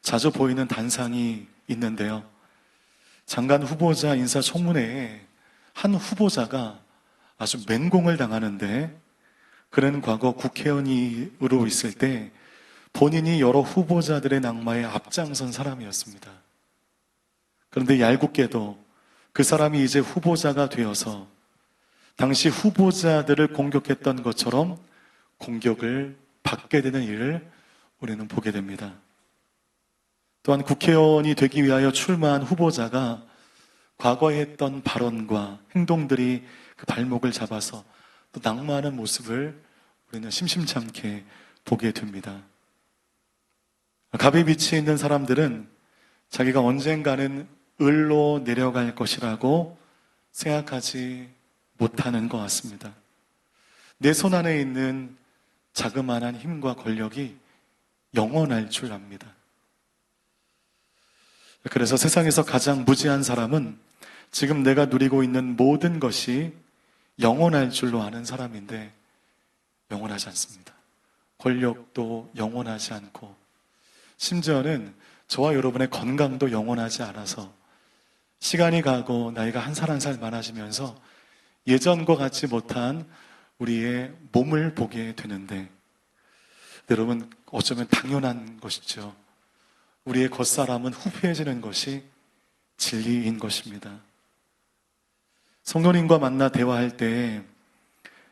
자주 보이는 단상이 있는데요. 장관 후보자 인사청문회에 한 후보자가 아주 맹공을 당하는데, 그는 과거 국회의원으로 있을 때 본인이 여러 후보자들의 낙마에 앞장선 사람이었습니다. 그런데 얄궂게도 그 사람이 이제 후보자가 되어서 당시 후보자들을 공격했던 것처럼 공격을 받게 되는 일을 우리는 보게 됩니다. 또한 국회의원이 되기 위하여 출마한 후보자가 과거에 했던 발언과 행동들이 그 발목을 잡아서 또 낙마하는 모습을 우리는 심심찮게 보게 됩니다. 갑의 위치에 있는 사람들은 자기가 언젠가는 을로 내려갈 것이라고 생각하지 못하는 것 같습니다. 내 손 안에 있는 자그마한 힘과 권력이 영원할 줄 압니다. 그래서 세상에서 가장 무지한 사람은 지금 내가 누리고 있는 모든 것이 영원할 줄로 아는 사람인데 영원하지 않습니다. 권력도 영원하지 않고 심지어는 저와 여러분의 건강도 영원하지 않아서 시간이 가고 나이가 한 살 한 살 많아지면서 예전과 같지 못한 우리의 몸을 보게 되는데, 여러분, 어쩌면 당연한 것이죠. 우리의 겉사람은 후회해지는 것이 진리인 것입니다. 성도님과 만나 대화할 때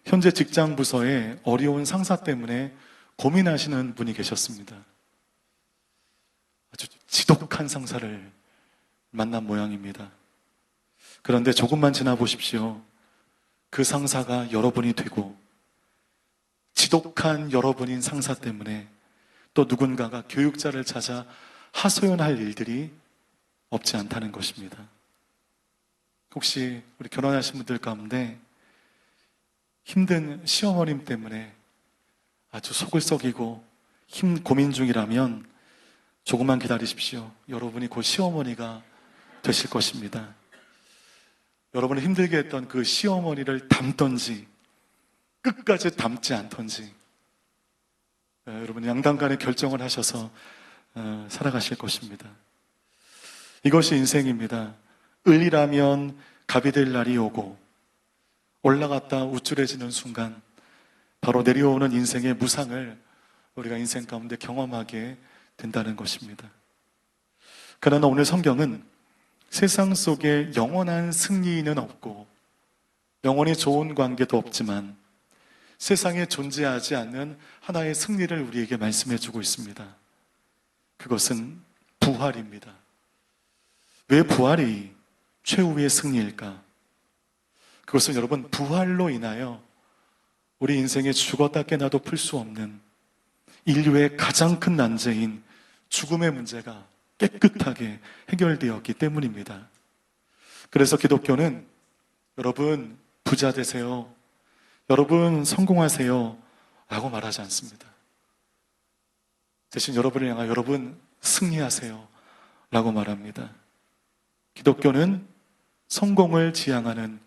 현재 직장 부서에 어려운 상사 때문에 고민하시는 분이 계셨습니다. 아주 지독한 상사를 만난 모양입니다. 그런데 조금만 지나 보십시오. 그 상사가 여러분이 되고 지독한 여러분인 상사 때문에 또 누군가가 교육자를 찾아 하소연할 일들이 없지 않다는 것입니다. 혹시 우리 결혼하신 분들 가운데 힘든 시어머님 때문에 아주 속을 썩이고 고민 중이라면 조금만 기다리십시오. 여러분이 곧 시어머니가 되실 것입니다. 여러분을 힘들게 했던 그 시어머니를 닮던지 끝까지 닮지 않던지 여러분 양단간에 결정을 하셔서 살아가실 것입니다. 이것이 인생입니다. 을이라면 갑이 될 날이 오고 올라갔다 우쭐해지는 순간 바로 내려오는 인생의 무상을 우리가 인생 가운데 경험하게 된다는 것입니다. 그러나 오늘 성경은 세상 속에 영원한 승리는 없고 영원히 좋은 관계도 없지만 세상에 존재하지 않는 하나의 승리를 우리에게 말씀해 주고 있습니다. 그것은 부활입니다. 왜 부활이 최후의 승리일까? 그것은 여러분, 부활로 인하여 우리 인생에 죽었다 깨나도 풀 수 없는 인류의 가장 큰 난제인 죽음의 문제가 깨끗하게 해결되었기 때문입니다. 그래서 기독교는 여러분 부자 되세요, 여러분 성공하세요 라고 말하지 않습니다. 대신 여러분을 향하여 여러분 승리하세요 라고 말합니다. 기독교는 성공을 지향하는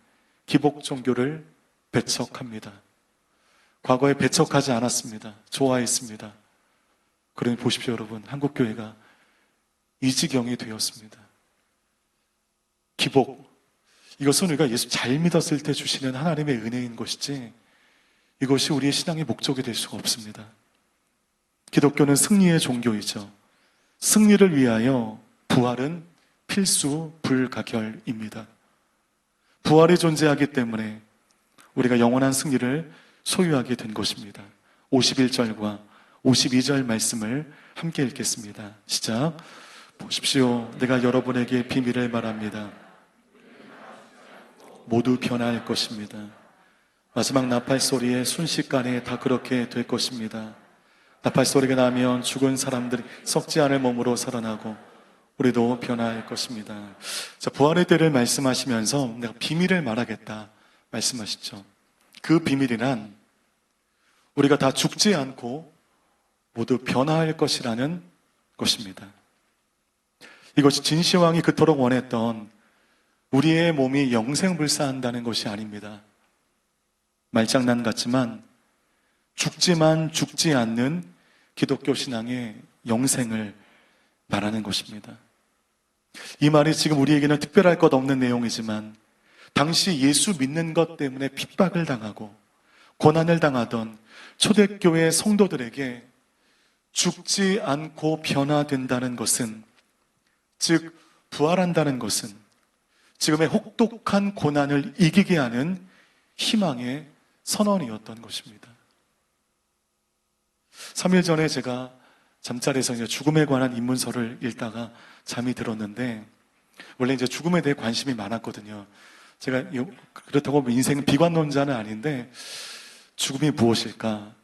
기복 종교를 배척합니다. 과거에 배척하지 않았습니다. 좋아했습니다. 그러니 보십시오 여러분, 한국교회가 이 지경이 되었습니다. 기복, 이것은 우리가 예수 잘 믿었을 때 주시는 하나님의 은혜인 것이지 이것이 우리의 신앙의 목적이 될 수가 없습니다. 기독교는 승리의 종교이죠. 승리를 위하여 부활은 필수 불가결입니다. 부활이 존재하기 때문에 우리가 영원한 승리를 소유하게 된 것입니다. 51절과 52절 말씀을 함께 읽겠습니다. 시작. 보십시오. 내가 여러분에게 비밀을 말합니다. 모두 변할 것입니다. 마지막 나팔 소리에 순식간에 다 그렇게 될 것입니다. 나팔 소리가 나면 죽은 사람들이 썩지 않을 몸으로 살아나고 우리도 변할 것입니다. 자, 부활의 때를 말씀하시면서 내가 비밀을 말하겠다 말씀하시죠. 그 비밀이란 우리가 다 죽지 않고 모두 변화할 것이라는 것입니다. 이것이 진시황이 그토록 원했던 우리의 몸이 영생불사한다는 것이 아닙니다. 말장난 같지만 죽지만 죽지 않는 기독교 신앙의 영생을 말하는 것입니다. 이 말이 지금 우리에게는 특별할 것 없는 내용이지만 당시 예수 믿는 것 때문에 핍박을 당하고 고난을 당하던 초대교회 성도들에게 죽지 않고 변화된다는 것은, 즉 부활한다는 것은 지금의 혹독한 고난을 이기게 하는 희망의 선언이었던 것입니다. 3일 전에 제가 잠자리에서 이제 죽음에 관한 입문서를 읽다가 잠이 들었는데, 원래 이제 죽음에 대해 관심이 많았거든요. 제가 그렇다고 인생 비관론자는 아닌데 죽음이 무엇일까?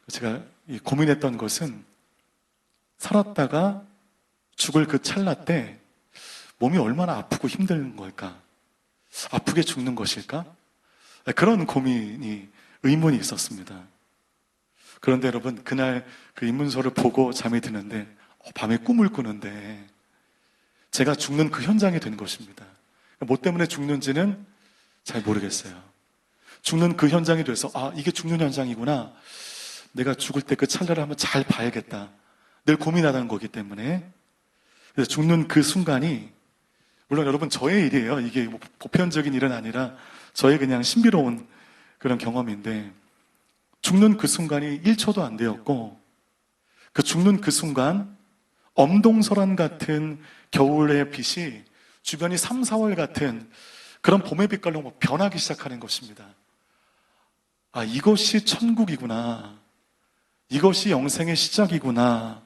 제가 고민했던 것은, 살았다가 죽을 그 찰나 때 몸이 얼마나 아프고 힘든 걸까? 아프게 죽는 것일까? 그런 고민이, 의문이 있었습니다. 그런데 여러분, 그날 그 입문서를 보고 잠이 드는데 밤에 꿈을 꾸는데 제가 죽는 그 현장이 된 것입니다. 뭐 때문에 죽는지는 잘 모르겠어요. 죽는 그 현장이 돼서, 아, 이게 죽는 현장이구나. 내가 죽을 때 그 찰나를 한번 잘 봐야겠다. 늘 고민하는 거기 때문에. 그래서 죽는 그 순간이, 물론 여러분 저의 일이에요. 이게 뭐 보편적인 일은 아니라 저의 그냥 신비로운 그런 경험인데, 죽는 그 순간이 1초도 안 되었고, 그 죽는 그 순간 엄동설한 같은 겨울의 빛이 주변이 3, 4월 같은 그런 봄의 빛깔로 뭐 변하기 시작하는 것입니다. 아, 이것이 천국이구나, 이것이 영생의 시작이구나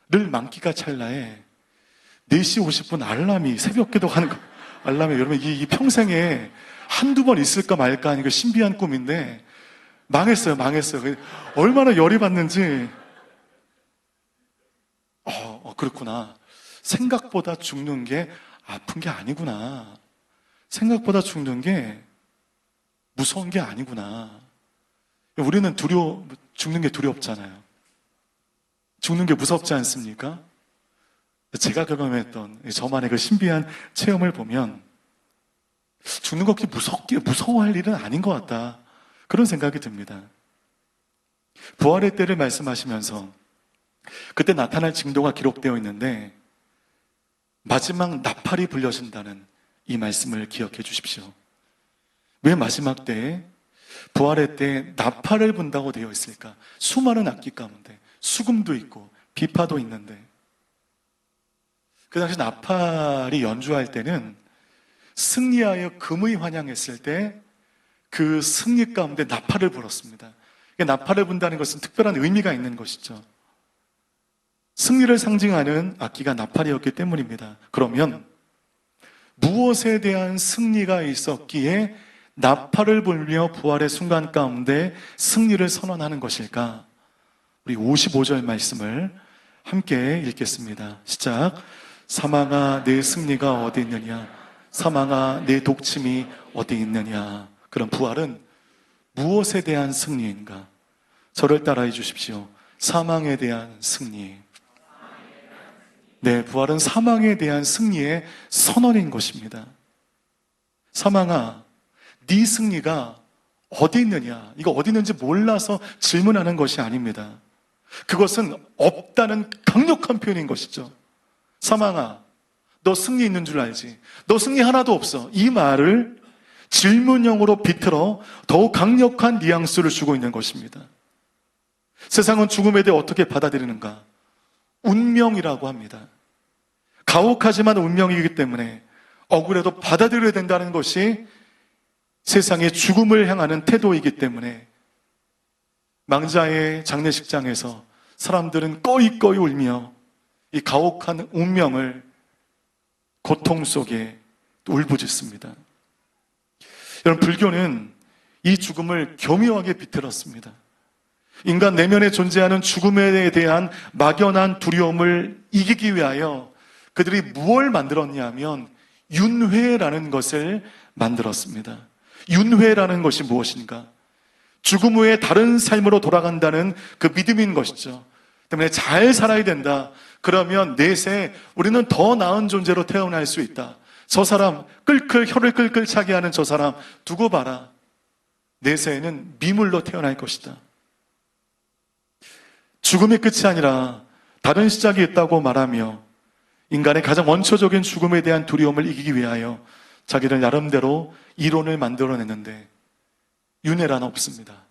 를 만기가 찰나에 4시 50분 알람이, 새벽 기도하는 거, 알람이, 여러분 이 평생에 한두 번 있을까 말까 하는 그 신비한 꿈인데 망했어요. 얼마나 열이 받는지. 그렇구나. 생각보다 죽는 게 아픈 게 아니구나. 생각보다 죽는 게 무서운 게 아니구나. 우리는 죽는 게 두렵잖아요. 죽는 게 무섭지 않습니까? 제가 경험했던 저만의 그 신비한 체험을 보면 죽는 것 그렇게 무서워할 일은 아닌 것 같다, 그런 생각이 듭니다. 부활의 때를 말씀하시면서 그때 나타날 징조가 기록되어 있는데, 마지막 나팔이 불려진다는 이 말씀을 기억해 주십시오. 왜 마지막 때에, 부활의 때에 나팔을 분다고 되어 있을까? 수많은 악기 가운데 수금도 있고 비파도 있는데, 그 당시 나팔이 연주할 때는 승리하여 금의 환영했을 때 그 승리 가운데 나팔을 불었습니다. 나팔을 분다는 것은 특별한 의미가 있는 것이죠. 승리를 상징하는 악기가 나팔이었기 때문입니다. 그러면 무엇에 대한 승리가 있었기에 나팔을 불며 부활의 순간 가운데 승리를 선언하는 것일까? 우리 55절 말씀을 함께 읽겠습니다. 시작. 사망아, 내 승리가 어디 있느냐? 사망아, 내 독침이 어디 있느냐? 그럼 부활은 무엇에 대한 승리인가? 저를 따라해 주십시오. 사망에 대한 승리. 네, 부활은 사망에 대한 승리의 선언인 것입니다. 사망아, 네 승리가 어디 있느냐? 이거 어디 있는지 몰라서 질문하는 것이 아닙니다. 그것은 없다는 강력한 표현인 것이죠. 사망아, 너 승리 있는 줄 알지? 너 승리 하나도 없어. 이 말을 질문형으로 비틀어 더욱 강력한 뉘앙스를 주고 있는 것입니다. 세상은 죽음에 대해 어떻게 받아들이는가? 운명이라고 합니다. 가혹하지만 운명이기 때문에 억울해도 받아들여야 된다는 것이 세상의 죽음을 향하는 태도이기 때문에 망자의 장례식장에서 사람들은 꺼이꺼이 울며 이 가혹한 운명을 고통 속에 울부짖습니다. 여러분, 불교는 이 죽음을 교묘하게 비틀었습니다. 인간 내면에 존재하는 죽음에 대한 막연한 두려움을 이기기 위하여 그들이 무엇을 만들었냐 하면 윤회라는 것을 만들었습니다. 윤회라는 것이 무엇인가? 죽음 후에 다른 삶으로 돌아간다는 그 믿음인 것이죠. 때문에 잘 살아야 된다. 그러면 내세 우리는 더 나은 존재로 태어날 수 있다. 저 사람 혀를 끌끌 차게 하는 저 사람 두고 봐라. 내세에는 미물로 태어날 것이다. 죽음이 끝이 아니라 다른 시작이 있다고 말하며 인간의 가장 원초적인 죽음에 대한 두려움을 이기기 위하여 자기들 나름대로 이론을 만들어냈는데 윤회란 없습니다.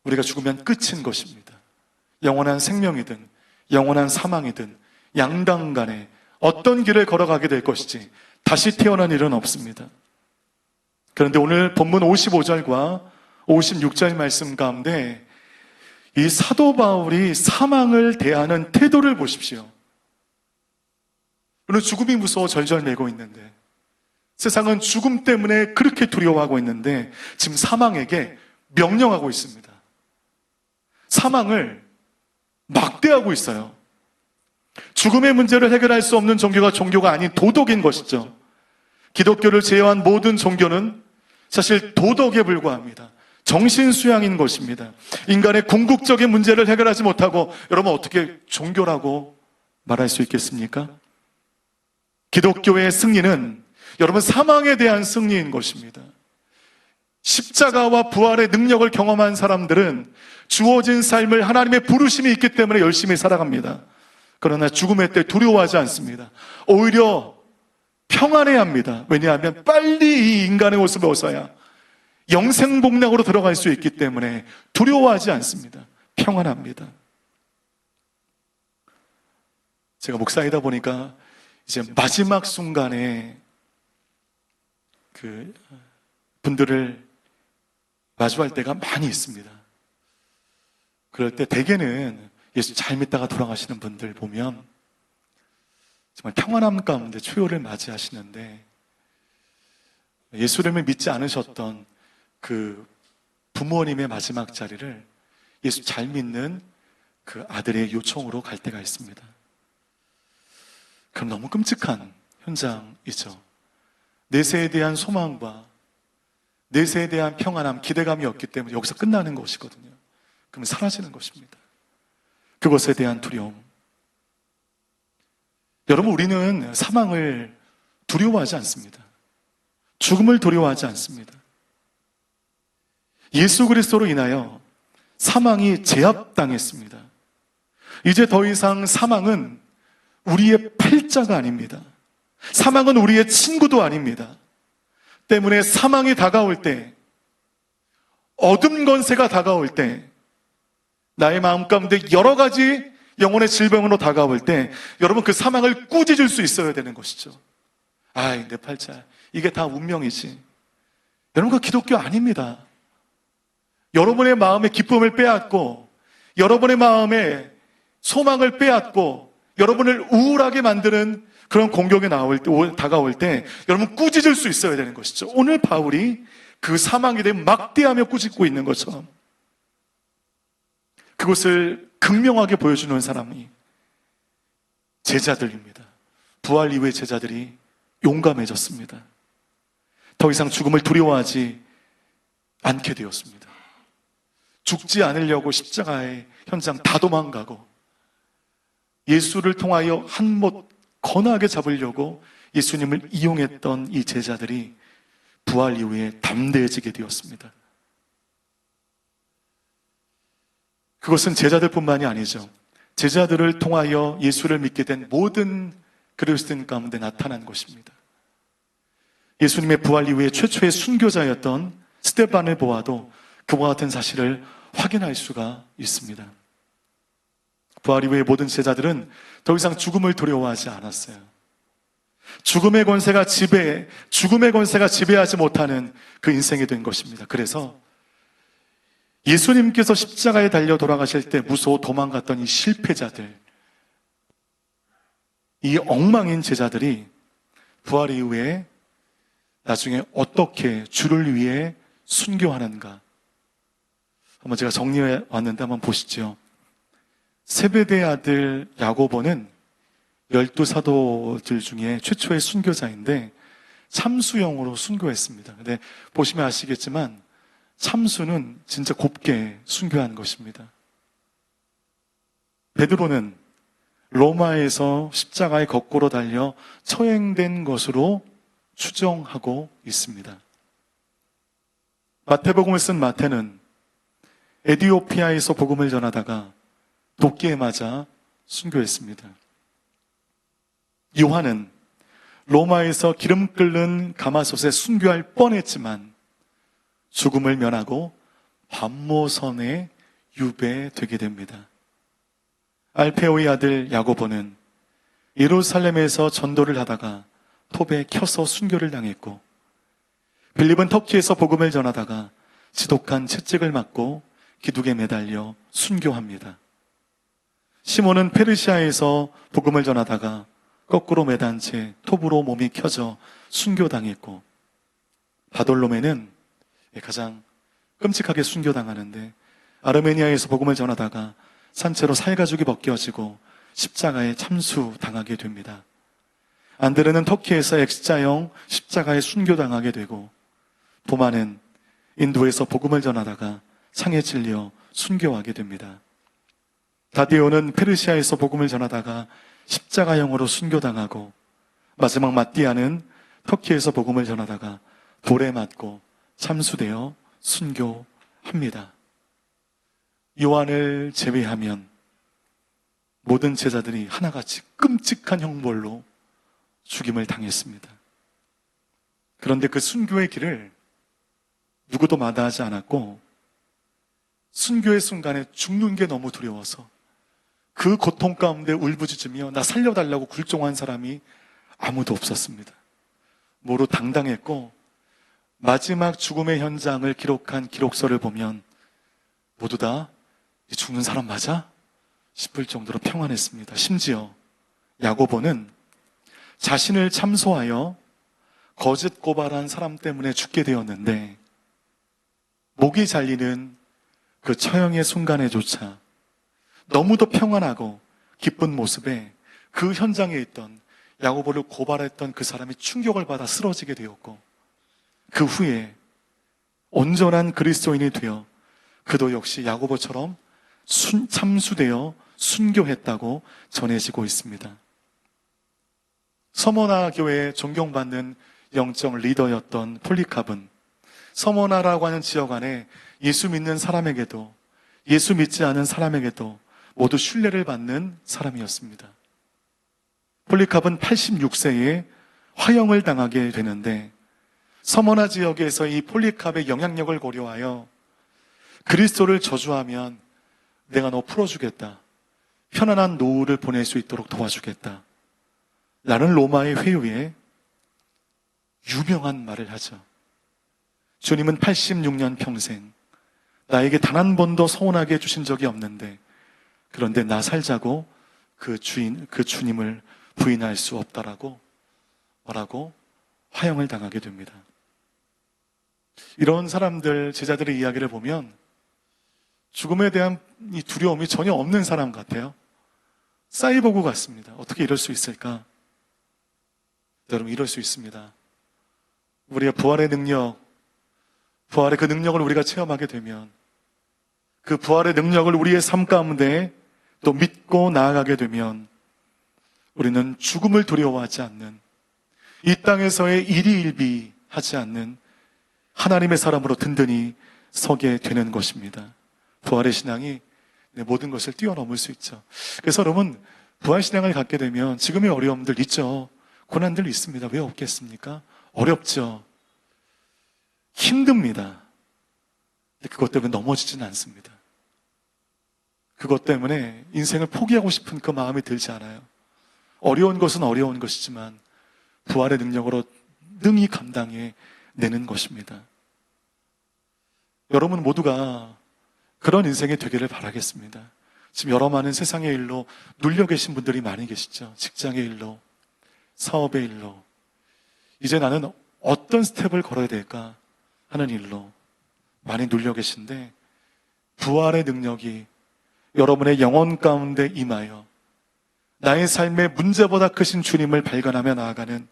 우리가 죽으면 끝인 것입니다. 영원한 생명이든 영원한 사망이든 양당 간에 어떤 길을 걸어가게 될 것이지 다시 태어난 일은 없습니다. 그런데 오늘 본문 55절과 56절 말씀 가운데 이 사도 바울이 사망을 대하는 태도를 보십시오. 오늘 죽음이 무서워 절절매고 있는데, 세상은 죽음 때문에 그렇게 두려워하고 있는데 지금 사망에게 명령하고 있습니다. 사망을 막대하고 있어요. 죽음의 문제를 해결할 수 없는 종교가 아닌 도덕인 것이죠. 기독교를 제외한 모든 종교는 사실 도덕에 불과합니다. 정신수양인 것입니다. 인간의 궁극적인 문제를 해결하지 못하고 여러분 어떻게 종교라고 말할 수 있겠습니까? 기독교의 승리는 여러분 사망에 대한 승리인 것입니다. 십자가와 부활의 능력을 경험한 사람들은 주어진 삶을 하나님의 부르심이 있기 때문에 열심히 살아갑니다. 그러나 죽음의 때 두려워하지 않습니다. 오히려 평안해야 합니다. 왜냐하면 빨리 이 인간의 옷을 벗어야 영생복락으로 들어갈 수 있기 때문에 두려워하지 않습니다. 평안합니다. 제가 목사이다 보니까 이제 마지막 순간에 그 분들을 마주할 때가 많이 있습니다. 그럴 때 대개는 예수 잘 믿다가 돌아가시는 분들 보면 정말 평안함 가운데 초요를 맞이하시는데, 예수님을 믿지 않으셨던 그 부모님의 마지막 자리를 예수 잘 믿는 그 아들의 요청으로 갈 때가 있습니다. 그럼 너무 끔찍한 현장이죠. 내세에 대한 소망과 내세에 대한 평안함, 기대감이 없기 때문에 여기서 끝나는 것이거든요. 그러면 사라지는 것입니다. 그것에 대한 두려움. 여러분, 우리는 사망을 두려워하지 않습니다. 죽음을 두려워하지 않습니다. 예수 그리스도로 인하여 사망이 제압당했습니다. 이제 더 이상 사망은 우리의 팔자가 아닙니다. 사망은 우리의 친구도 아닙니다. 때문에 사망이 다가올 때, 어둠 권세가 다가올 때, 나의 마음 가운데 여러 가지 영혼의 질병으로 다가올 때 여러분 그 사망을 꾸짖을 수 있어야 되는 것이죠. 아이, 내 팔자, 이게 다 운명이지. 여러분, 그 기독교 아닙니다. 여러분의 마음의 기쁨을 빼앗고 여러분의 마음에 소망을 빼앗고 여러분을 우울하게 만드는 그런 공격이 다가올 때 여러분 꾸짖을 수 있어야 되는 것이죠. 오늘 바울이 그 사망에 대해 막대하며 꾸짖고 있는 것처럼 그것을 극명하게 보여주는 사람이 제자들입니다. 부활 이후의 제자들이 용감해졌습니다. 더 이상 죽음을 두려워하지 않게 되었습니다. 죽지 않으려고 십자가의 현장 다 도망가고 예수를 통하여 한못 거나하게 잡으려고 예수님을 이용했던 이 제자들이 부활 이후에 담대해지게 되었습니다. 그것은 제자들뿐만이 아니죠. 제자들을 통하여 예수를 믿게 된 모든 그리스도인 가운데 나타난 것입니다. 예수님의 부활 이후에 최초의 순교자였던 스데반을 보아도 그와 같은 사실을 확인할 수가 있습니다. 부활 이후의 모든 제자들은 더 이상 죽음을 두려워하지 않았어요. 죽음의 권세가 지배하지 못하는 그 인생이 된 것입니다. 그래서 예수님께서 십자가에 달려 돌아가실 때 무서워 도망갔던 이 실패자들, 이 엉망인 제자들이 부활 이후에 나중에 어떻게 주를 위해 순교하는가, 한번 제가 정리해 왔는데 한번 보시죠. 세베대의 아들 야고보는 12사도들 중에 최초의 순교자인데 참수형으로 순교했습니다. 근데 보시면 아시겠지만 참수는 진짜 곱게 순교한 것입니다. 베드로는 로마에서 십자가에 거꾸로 달려 처형된 것으로 추정하고 있습니다. 마태복음을 쓴 마태는 에디오피아에서 복음을 전하다가 도끼에 맞아 순교했습니다. 요한은 로마에서 기름 끓는 가마솥에 순교할 뻔했지만 죽음을 면하고 반모선에 유배되게 됩니다. 알페오의 아들 야고보는 예루살렘에서 전도를 하다가 톱에 켜서 순교를 당했고, 빌립은 터키에서 복음을 전하다가 지독한 채찍을 맞고 기둥에 매달려 순교합니다. 시몬은 페르시아에서 복음을 전하다가 거꾸로 매단 채 톱으로 몸이 켜져 순교당했고, 바돌로메는 가장 끔찍하게 순교당하는데 아르메니아에서 복음을 전하다가 산채로 살가죽이 벗겨지고 십자가에 참수당하게 됩니다. 안드레는 터키에서 X자형 십자가에 순교당하게 되고, 도마는 인도에서 복음을 전하다가 창에 찔려 순교하게 됩니다. 다디오는 페르시아에서 복음을 전하다가 십자가형으로 순교당하고, 마지막 마띠아는 터키에서 복음을 전하다가 돌에 맞고 참수되어 순교합니다. 요한을 제외하면 모든 제자들이 하나같이 끔찍한 형벌로 죽임을 당했습니다. 그런데 그 순교의 길을 누구도 마다하지 않았고, 순교의 순간에 죽는 게 너무 두려워서 그 고통 가운데 울부짖으며 나 살려달라고 굴종한 사람이 아무도 없었습니다. 모두 당당했고, 마지막 죽음의 현장을 기록한 기록서를 보면 모두 다 죽는 사람 맞아? 싶을 정도로 평안했습니다. 심지어 야고보는 자신을 참소하여 거짓 고발한 사람 때문에 죽게 되었는데, 목이 잘리는 그 처형의 순간에조차 너무도 평안하고 기쁜 모습에 그 현장에 있던 야고보를 고발했던 그 사람이 충격을 받아 쓰러지게 되었고, 그 후에 온전한 그리스도인이 되어 그도 역시 야고보처럼 참수되어 순교했다고 전해지고 있습니다. 서머나 교회에 존경받는 영적 리더였던 폴리캅은 서머나라고 하는 지역 안에 예수 믿는 사람에게도 예수 믿지 않은 사람에게도 모두 신뢰를 받는 사람이었습니다. 폴리캅은 86세에 화형을 당하게 되는데, 서머나 지역에서 이 폴리캅의 영향력을 고려하여 그리스도를 저주하면 내가 너 풀어주겠다, 편안한 노후를 보낼 수 있도록 도와주겠다 라는 로마의 회유에 유명한 말을 하죠. 주님은 86년 평생 나에게 단 한 번도 서운하게 해주신 적이 없는데, 그런데 나 살자고 그 주님을 부인할 수 없다라고 말하고 화형을 당하게 됩니다. 이런 사람들, 제자들의 이야기를 보면 죽음에 대한 이 두려움이 전혀 없는 사람 같아요. 사이보그 같습니다. 어떻게 이럴 수 있을까? 여러분, 이럴 수 있습니다. 우리가 부활의 능력, 부활의 그 능력을 우리가 체험하게 되면, 그 부활의 능력을 우리의 삶 가운데 또 믿고 나아가게 되면, 우리는 죽음을 두려워하지 않는, 이 땅에서의 일희일비하지 않는 하나님의 사람으로 든든히 서게 되는 것입니다. 부활의 신앙이 모든 것을 뛰어넘을 수 있죠. 그래서 여러분, 부활 신앙을 갖게 되면 지금의 어려움들 있죠. 고난들 있습니다. 왜 없겠습니까? 어렵죠. 힘듭니다. 근데 그것 때문에 넘어지지는 않습니다. 그것 때문에 인생을 포기하고 싶은 그 마음이 들지 않아요. 어려운 것은 어려운 것이지만 부활의 능력으로 능히 감당해 내는 것입니다. 여러분 모두가 그런 인생이 되기를 바라겠습니다. 지금 여러 많은 세상의 일로 눌려 계신 분들이 많이 계시죠. 직장의 일로, 사업의 일로, 이제 나는 어떤 스텝을 걸어야 될까 하는 일로 많이 눌려 계신데, 부활의 능력이 여러분의 영혼 가운데 임하여 나의 삶의 문제보다 크신 주님을 발견하며 나아가는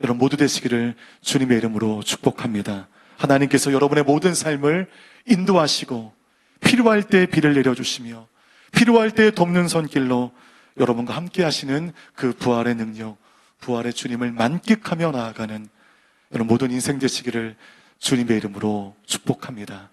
여러분 모두 되시기를 주님의 이름으로 축복합니다. 하나님께서 여러분의 모든 삶을 인도하시고 필요할 때 비를 내려주시며 필요할 때 돕는 손길로 여러분과 함께 하시는 그 부활의 능력, 부활의 주님을 만끽하며 나아가는 여러분 모든 인생 되시기를 주님의 이름으로 축복합니다.